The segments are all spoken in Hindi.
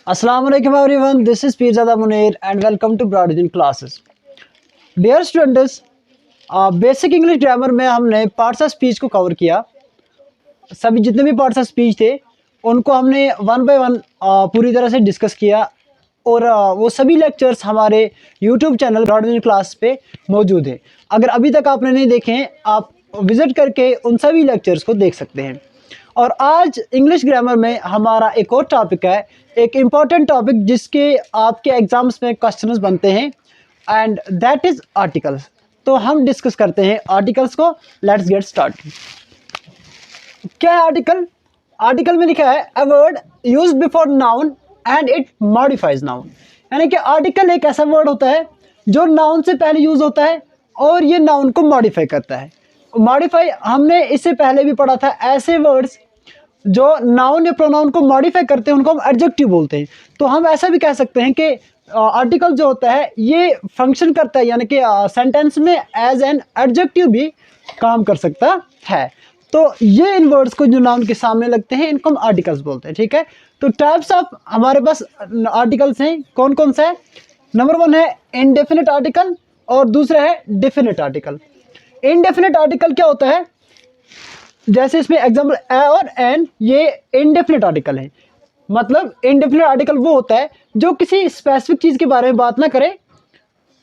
Assalamu alaikum everyone, this is Pirzada Munir and welcome to Broadband classes. Dear students, basic English grammar में हमने पार्ट्स ऑफ स्पीच को कवर किया। सभी जितने भी पार्ट्स ऑफ स्पीच थे उनको हमने वन बाय वन पूरी तरह से डिस्कस किया और वो सभी लेक्चर्स हमारे यूट्यूब चैनल ब्रॉडबैंड क्लास पे मौजूद हैं। अगर अभी तक आपने नहीं देखे हैं, आप विज़िट करके उन सभी लेक्चर्स को देख सकते हैं। और आज इंग्लिश ग्रामर में हमारा एक और टॉपिक है, एक इम्पॉर्टेंट टॉपिक जिसके आपके एग्जाम्स में क्वेश्चंस बनते हैं, एंड दैट इज़ आर्टिकल्स। तो हम डिस्कस करते हैं आर्टिकल्स को। Let's get started. क्या है आर्टिकल? आर्टिकल में लिखा है a word used before noun and it modifies noun. यानी कि आर्टिकल एक ऐसा वर्ड होता है जो नाउन से पहले यूज होता है और ये नाउन को मॉडिफाई करता है। मॉडिफाई हमने इससे पहले भी पढ़ा था, ऐसे वर्ड्स जो नाउन या प्रोनाउन को मॉडिफाई करते हैं उनको हम एडजेक्टिव बोलते हैं। तो हम ऐसा भी कह सकते हैं कि आर्टिकल जो होता है ये फंक्शन करता है, यानी कि सेंटेंस में एज एन एडजेक्टिव भी काम कर सकता है। तो ये इन वर्ड्स को जो नाउन के सामने लगते हैं इनको हम आर्टिकल्स बोलते हैं। ठीक है, तो टाइप्स ऑफ हमारे पास आर्टिकल्स हैं, कौन कौन सा है? नंबर 1 है इनडेफिनिट आर्टिकल और दूसरा है डेफिनिट आर्टिकल। इनडेफिनिट आर्टिकल क्या होता है? जैसे इसमें एग्जाम्पल ए और एन, ये इनडेफिनिट आर्टिकल है। मतलब इनडेफिनिट आर्टिकल वो होता है जो किसी स्पेसिफिक चीज़ के बारे में बात ना करे,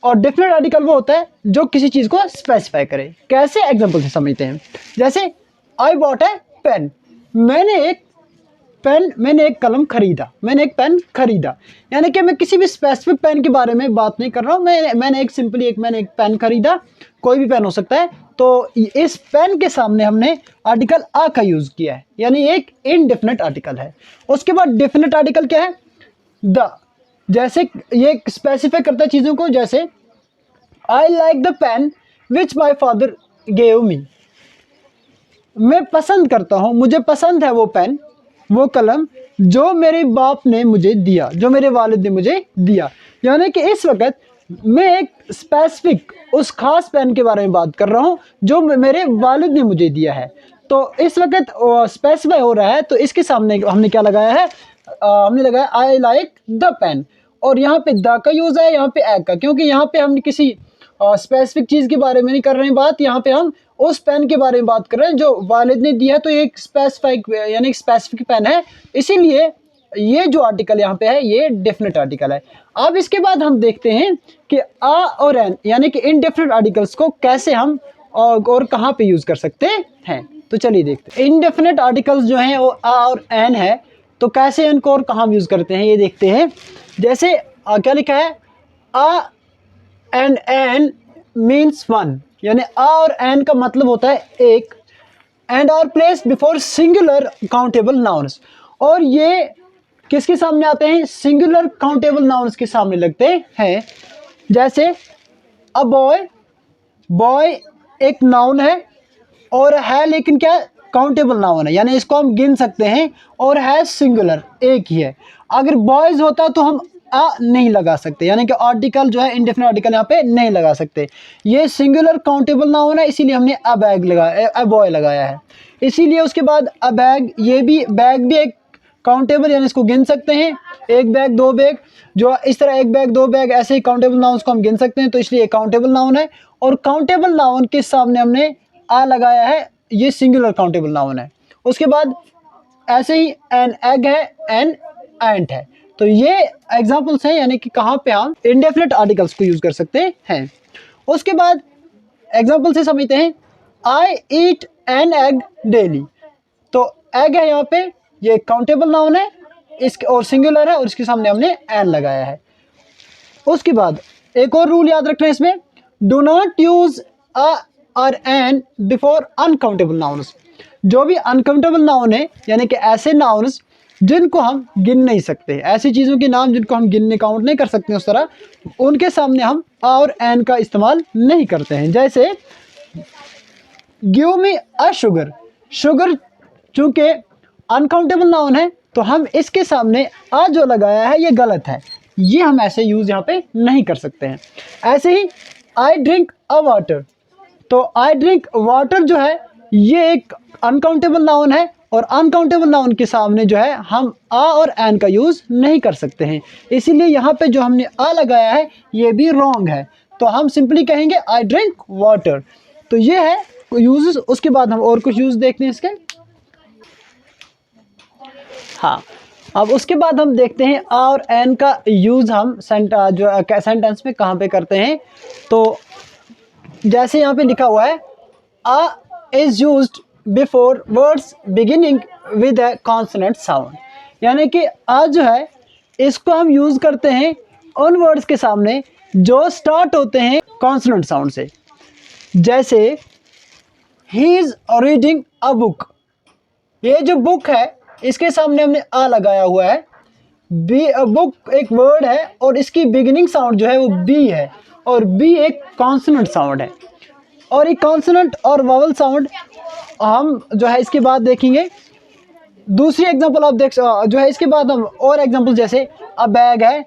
और डेफिनेट आर्टिकल वो होता है जो किसी चीज़ को स्पेसिफाई करे। कैसे? एग्जाम्पल से समझते हैं। जैसे आई बॉट ए पेन, मैंने एक कलम खरीदा, मैंने एक पेन खरीदा। यानी कि मैं किसी भी स्पेसिफिक पेन के बारे में बात नहीं कर रहा हूँ, मैंने एक पेन खरीदा, कोई भी पेन हो सकता है। तो इस पेन के सामने हमने आर्टिकल आ का यूज़ किया है, यानी एक इनडेफिनेट आर्टिकल है। उसके बाद डेफिनेट आर्टिकल क्या है? द। जैसे ये स्पेसिफाई करता है चीज़ों को, जैसे I like the pen which my father gave me. मैं पसंद करता हूँ, मुझे पसंद है वो पेन, वो कलम जो मेरे बाप ने मुझे दिया, जो मेरे वालिद ने मुझे दिया। यानी कि इस वक्त मैं एक स्पेसिफिक उस खास पेन के बारे में बात कर रहा हूँ जो मेरे वालिद ने मुझे दिया है। तो इस वक्त स्पेसिफाई हो रहा है, तो इसके सामने हमने क्या लगाया है? हमने लगाया आई लाइक द पेन, और यहाँ पे द का यूज़ है, यहाँ पे ए का, क्योंकि यहाँ पे हम किसी स्पेसिफिक चीज़ के बारे में नहीं कर रहे हैं बात, यहाँ पे हम उस पेन के बारे में बात कर रहे हैं जो वालिद ने दिया है। तो एक स्पेसिफिक यानी स्पेसिफिक पेन है, इसीलिए ये जो आर्टिकल यहाँ पे है ये डेफिनेट आर्टिकल है। अब इसके बाद हम देखते हैं कि आ और एन यानी कि इनडेफिनेट आर्टिकल्स को कैसे हम और कहाँ पे यूज़ कर सकते हैं। तो चलिए देखते हैं। इनडेफिनेट आर्टिकल्स जो हैं वो आ और एन है, तो कैसे इनको और कहाँ यूज़ करते हैं ये देखते हैं। जैसे क्या लिखा है? A and an means one, यानी आ और एन का मतलब होता है एक, and are placed before singular countable nouns. और ये किसके सामने आते हैं? सिंगुलर काउंटेबल नाउन्स के सामने लगते हैं। जैसे अ बॉय, बॉय एक नाउन है और है लेकिन क्या? काउंटेबल नाउन है, यानी इसको हम गिन सकते हैं, और है सिंगुलर, एक ही है। अगर बॉयज़ होता तो हम आ नहीं लगा सकते, यानी कि आर्टिकल जो है इंडेफिनिट आर्टिकल यहाँ पे नहीं लगा सकते। ये सिंगुलर काउंटेबल नाउन है, इसीलिए हमने अ बैग लगाया, अ बॉय लगाया है। इसीलिए उसके बाद अ बैग, ये भी बैग भी एक काउंटेबल, यानी इसको गिन सकते हैं। एक बैग, दो बैग, जो इस तरह एक बैग, दो बैग, ऐसे ही काउंटेबल नाउन को हम गिन सकते हैं, तो इसलिए काउंटेबल नाउन है। और काउंटेबल नाउन के सामने हमने आ लगाया है, ये सिंगुलर काउंटेबल नाउन है। उसके बाद ऐसे ही एन एग है, एन एंट है। तो ये एग्जांपल्स हैं, यानी कि कहाँ पे हम इंडेफिनिट आर्टिकल्स को यूज़ कर सकते हैं। उसके बाद एग्जांपल से समझते हैं। आई ईट एन एग डेली, तो एग है यहाँ पे, ये काउंटेबल नाउन है इसके और सिंगुलर है, और इसके सामने हमने एन लगाया है। उसके बाद एक और रूल याद रखना है इसमें, डू नॉट यूज अ और एन बिफोर अनकाउंटेबल नाउन्स। जो भी अनकाउंटेबल नाउन है, यानी कि ऐसे नाउन्स जिनको हम गिन नहीं सकते, ऐसी चीज़ों के नाम जिनको हम गिनने काउंट नहीं कर सकते उस तरह, उनके सामने हम आ और एन का इस्तेमाल नहीं करते हैं। जैसे गिव मी अ शुगर, शुगर चूँकि अनकाउंटेबल नाउन है तो हम इसके सामने आ जो लगाया है ये गलत है, ये हम ऐसे यूज़ यहाँ पे नहीं कर सकते हैं। ऐसे ही आई ड्रिंक अ वाटर, तो आई ड्रिंक वाटर जो है ये एक अनकाउंटेबल नाउन है, और अनकाउंटेबल नाउन के सामने जो है हम आ और एन का यूज़ नहीं कर सकते हैं। इसीलिए यहाँ पे जो हमने आ लगाया है ये भी रॉन्ग है। तो हम सिंपली कहेंगे आई ड्रिंक वाटर। तो ये है यूजेस। उसके बाद हम और कुछ यूज़ देखते हैं इसके। हाँ, अब उसके बाद हम देखते हैं आ और एन का यूज़ हम सेंटेंस में कहाँ पे करते हैं। तो जैसे यहाँ पे लिखा हुआ है a is used before words beginning with a consonant sound, यानी कि आ जो है इसको हम यूज़ करते हैं उन वर्ड्स के सामने जो स्टार्ट होते हैं कॉन्सोनेंट साउंड से। जैसे he is reading a book, ये जो बुक है इसके सामने हमने आ लगाया हुआ है। बुक एक वर्ड है और इसकी बिगिनिंग साउंड जो है वो बी है और बी एक कॉन्सोनेंट साउंड है। और ये कॉन्सोनेंट और वावल साउंड हम जो है इसके बाद देखेंगे। दूसरी एग्जांपल आप देख जो है इसके बाद हम और एग्जांपल जैसे अ बैग है,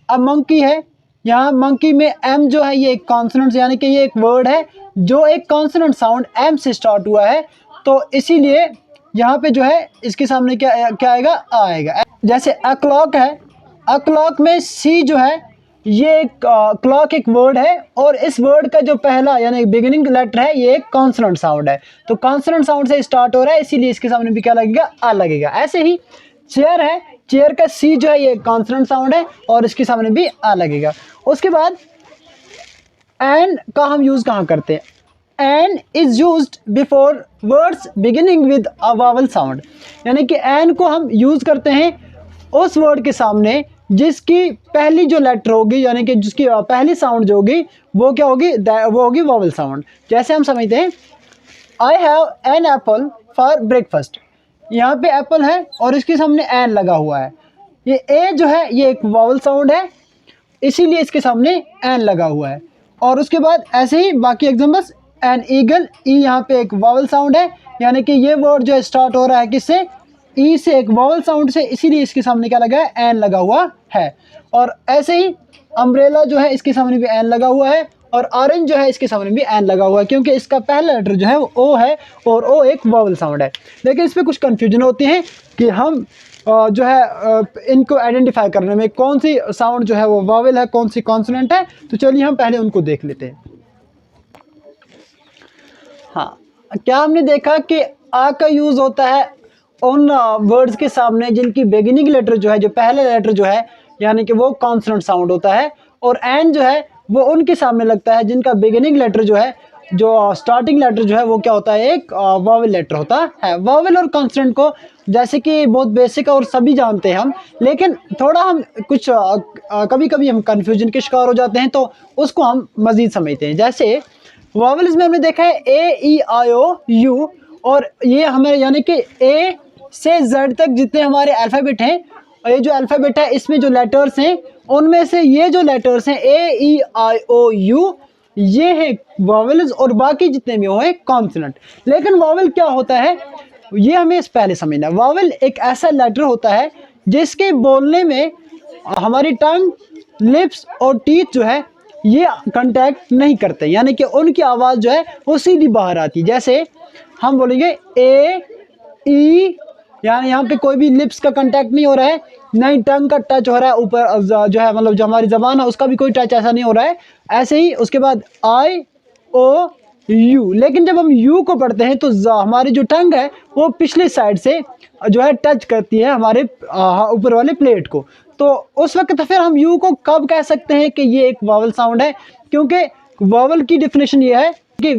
अ मंकी है। यहाँ मंकी में एम जो है ये एक कॉन्सोनेंट, यानी कि ये एक वर्ड है जो एक कॉन्सोनेंट साउंड एम से स्टार्ट हुआ है। तो इसीलिए यहाँ पे जो है इसके सामने क्या आएगा, आ आएगा। जैसे अ क्लॉक है, अ क्लॉक में सी जो है ये क्लॉक एक वर्ड है और इस वर्ड का जो पहला यानी बिगिनिंग लेटर है ये एक कॉन्सोनेंट साउंड है। तो कॉन्सोनेंट साउंड से स्टार्ट हो रहा है इसीलिए इसके सामने भी क्या लगेगा, आ लगेगा। ऐसे ही चेयर है, चेयर का सी जो है ये कॉन्सोनेंट साउंड है और इसके सामने भी आ लगेगा। उसके बाद एन का हम यूज़ कहाँ करते हैं, an is used before words beginning with a vowel sound, यानी कि एन को हम यूज़ करते हैं उस वर्ड के सामने जिसकी पहली जो लेटर होगी, यानी कि जिसकी पहली साउंड जो होगी वो क्या होगी, वो होगी वावल साउंड। जैसे हम समझते हैं I have an apple for breakfast, यहाँ पे एप्पल है और इसके सामने एन लगा हुआ है। ये ए जो है ये एक वावल साउंड है इसीलिए इसके सामने एन लगा हुआ है। और उसके बाद ऐसे ही बाकी एग्जाम्पल्स, एन ईगल, ई यहाँ पे एक वावल साउंड है, यानी कि ये वर्ड जो स्टार्ट हो रहा है किससे, ई से, एक वावल साउंड से, इसीलिए इसके सामने क्या लगा है, एन लगा हुआ है। और ऐसे ही अम्ब्रेला जो है इसके सामने भी एन लगा हुआ है और ऑरेंज जो है इसके सामने भी एन लगा हुआ है क्योंकि इसका पहला लेटर जो है वो ओ है और ओ एक वावल साउंड है। लेकिन इस पर कुछ कन्फ्यूजन होती है कि हम जो है इनको आइडेंटिफाई करने में कौन सी साउंड जो है वो वावल है, कौन सी कॉन्सोनेंट है। तो चलिए हम पहले उनको देख लेते हैं। हाँ, क्या हमने देखा कि आ का यूज़ होता है उन वर्ड्स के सामने जिनकी बिगिनिंग लेटर जो है, जो पहला लेटर जो है यानी कि वो कॉन्सोनेंट साउंड होता है, और एन जो है वो उनके सामने लगता है जिनका बिगिनिंग लेटर जो है, जो स्टार्टिंग लेटर जो है वो क्या होता है, एक वावल लेटर होता है। वावल और कॉन्सोनेंट को जैसे कि बहुत बेसिक और सभी जानते हैं हम, लेकिन थोड़ा हम कुछ कभी कभी हम कन्फ्यूजन के शिकार हो जाते हैं तो उसको हम मज़ीद समझते हैं। जैसे वावल्स में हमने देखा है ए ई आई ओ यू, और ये हमें यानी कि ए से जेड तक जितने हमारे अल्फ़ाबेट हैं, और ये जो अल्फ़ाबेट है इसमें जो लेटर्स हैं उनमें से ये जो लेटर्स हैं ए ई आई ओ यू ये है वावल्स और बाकी जितने भी हुए कॉन्सोनेंट। लेकिन वावल क्या होता है ये हमें इस पहले समझना है। वावल एक ऐसा लेटर होता है जिसके बोलने में हमारी टंग, लिप्स और टीथ जो है ये कांटेक्ट नहीं करते, यानी कि उनकी आवाज़ जो है वो सीधी बाहर आती है। जैसे हम बोलेंगे ए ई, यानी यहाँ पे कोई भी लिप्स का कांटेक्ट नहीं हो रहा है, ना ही टंग का टच हो रहा है ऊपर जो है, मतलब जो हमारी ज़बान है उसका भी कोई टच ऐसा नहीं हो रहा है। ऐसे ही उसके बाद आई ओ यू, लेकिन जब हम यू को पढ़ते हैं तो हमारी जो टंग है वो पिछली साइड से जो है टच करती है हमारे ऊपर वाले प्लेट को। तो उस वक्त फिर हम यू को कब कह सकते हैं कि ये एक वावल साउंड है, क्योंकि वावल की डेफिनेशन ये है कि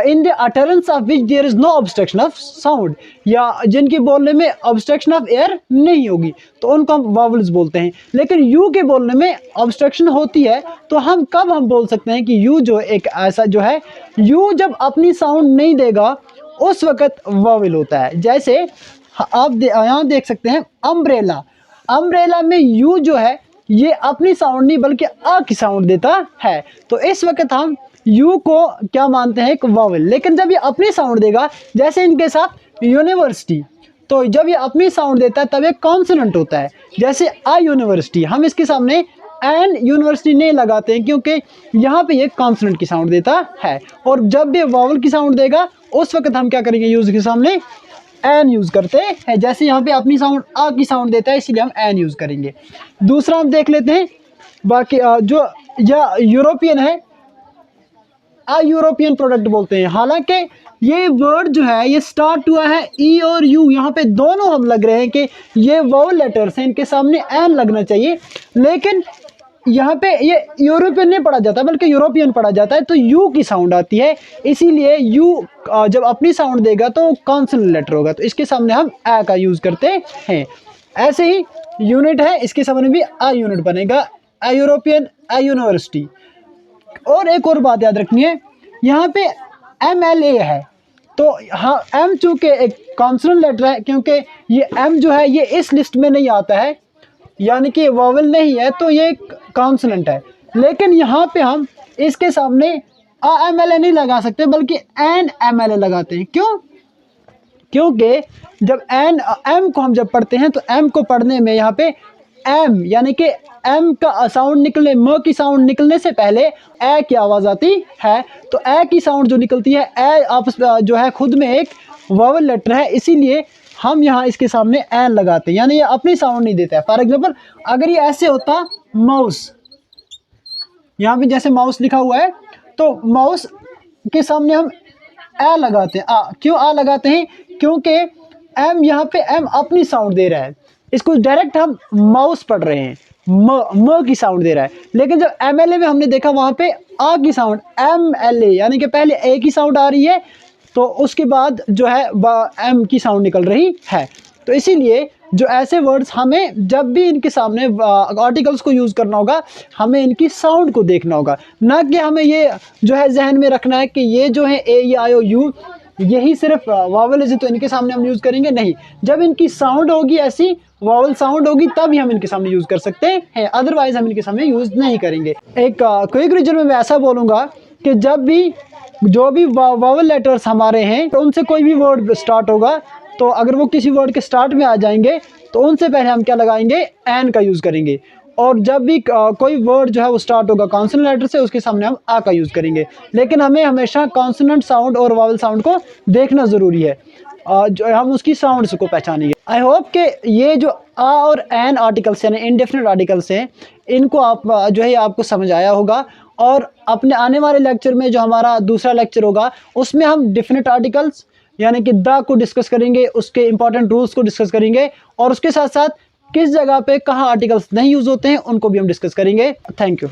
in the utterance of which there is no obstruction of sound, या जिनकी बोलने में ऑब्स्ट्रक्शन ऑफ एयर नहीं होगी तो उनको हम वावल्स बोलते हैं। लेकिन यू के बोलने में ऑब्स्ट्रक्शन होती है तो हम कब हम बोल सकते हैं कि यू जो एक ऐसा जो है, यू जब अपनी साउंड नहीं देगा उस वक्त वावल होता है। जैसे आप यहाँ देख सकते हैं अम्ब्रेला, अम्ब्रेला में यू जो है ये अपनी साउंड नहीं बल्कि आ की साउंड देता है, तो इस वक्त हम यू को क्या मानते हैं, एक वावल। लेकिन जब ये अपनी साउंड देगा, जैसे इनके साथ यूनिवर्सिटी, तो जब ये अपनी साउंड देता है तब एक कॉन्सोनेंट होता है। जैसे आ यूनिवर्सिटी, हम इसके सामने एन यूनिवर्सिटी नहीं लगाते हैं क्योंकि यहाँ पे ये कॉन्सोनेंट की साउंड देता है। और जब ये वावल की साउंड देगा उस वक्त हम क्या करेंगे, यूज के सामने एन यूज़ करते हैं। जैसे यहाँ पे अपनी साउंड आ की साउंड देता है, इसीलिए हम एन यूज़ करेंगे। दूसरा हम देख लेते हैं, बाकी जो या यूरोपियन है, आ यूरोपियन प्रोडक्ट बोलते हैं। हालांकि ये वर्ड जो है ये स्टार्ट हुआ है ई और यू, यहाँ पे दोनों हम लग रहे हैं कि ये वावल लेटर्स हैं, इनके सामने एन लगना चाहिए, लेकिन यहाँ पे ये यूरोपियन नहीं पढ़ा जाता बल्कि यूरोपियन पढ़ा जाता है, तो यू की साउंड आती है, इसीलिए यू जब अपनी साउंड देगा तो कॉन्सोनेंट लेटर होगा, तो इसके सामने हम ए का यूज़ करते हैं। ऐसे ही यूनिट है, इसके सामने भी आ यूनिट बनेगा, आ यूरोपियन, आ यूनिवर्सिटी। और एक और बात याद रखनी है, यहाँ पे MLA है, तो हाँ एम चूँकि एक कॉन्सोनेंट लेटर है, क्योंकि ये एम जो है ये इस लिस्ट में नहीं आता है, यानी कि वोवेल नहीं है, तो ये कॉन्सोनेंट है। लेकिन यहाँ पे हम इसके सामने MLA नहीं लगा सकते बल्कि NMLA लगाते हैं। क्यों? क्योंकि जब एम को हम जब पढ़ते हैं तो एम को पढ़ने में यहाँ पे एम यानी कि एम का साउंड निकलने, म की साउंड निकलने से पहले ए की आवाज़ आती है, तो ए की साउंड जो निकलती है, ए आपस जो है खुद में एक वोवेल लेटर है, इसीलिए हम यहाँ इसके सामने एन लगाते हैं, यानी ये अपनी साउंड नहीं देता है। फॉर एग्जांपल अगर ये ऐसे होता माउस, यहाँ पे जैसे माउस लिखा हुआ है, तो माउस के सामने हम ए लगाते हैं। क्यों आ लगाते हैं? क्योंकि एम यहाँ पे एम अपनी साउंड दे रहा है, इसको डायरेक्ट हम माउस पढ़ रहे हैं, म की साउंड दे रहा है। लेकिन जब MLA में हमने देखा वहाँ पे आ की साउंड MLA, यानी कि पहले ए की साउंड आ रही है, तो उसके बाद जो है एम की साउंड निकल रही है। तो इसीलिए जो ऐसे वर्ड्स हमें जब भी इनके सामने आर्टिकल्स को यूज़ करना होगा, हमें इनकी साउंड को देखना होगा, ना कि हमें ये जो है जहन में रखना है कि ये जो है ए या आई ओ यू यही सिर्फ वावल है, तो इनके सामने हम यूज़ करेंगे। नहीं, जब इनकी साउंड होगी ऐसी वावल साउंड होगी तभी हम इनके सामने यूज़ कर सकते हैं, अदरवाइज हम इनके सामने यूज़ नहीं करेंगे। एक क्विक रिविजन में मैं ऐसा बोलूँगा कि जब भी जो भी वावल लेटर्स हमारे हैं, तो उनसे कोई भी वर्ड स्टार्ट होगा, तो अगर वो किसी वर्ड के स्टार्ट में आ जाएंगे तो उनसे पहले हम क्या लगाएंगे? एन का यूज़ करेंगे। और जब भी कोई वर्ड जो है वो स्टार्ट होगा कॉन्सोनेंट लेटर से, उसके सामने हम आ का यूज़ करेंगे। लेकिन हमें हमेशा कॉन्सोनेंट साउंड और वावल साउंड को देखना ज़रूरी है, जो हम उसकी साउंड को पहचानेंगे। आई होप कि ये जो आ और एन आर्टिकल्स यानी इंडेफिनिट आर्टिकल्स हैं, इनको आप जो है आपको समझ आया होगा। और अपने आने वाले लेक्चर में जो हमारा दूसरा लेक्चर होगा, उसमें हम डेफिनिट आर्टिकल्स यानी कि द को डिस्कस करेंगे, उसके इंपॉर्टेंट रूल्स को डिस्कस करेंगे, और उसके साथ साथ किस जगह पे कहाँ आर्टिकल्स नहीं यूज़ होते हैं उनको भी हम डिस्कस करेंगे। Thank you.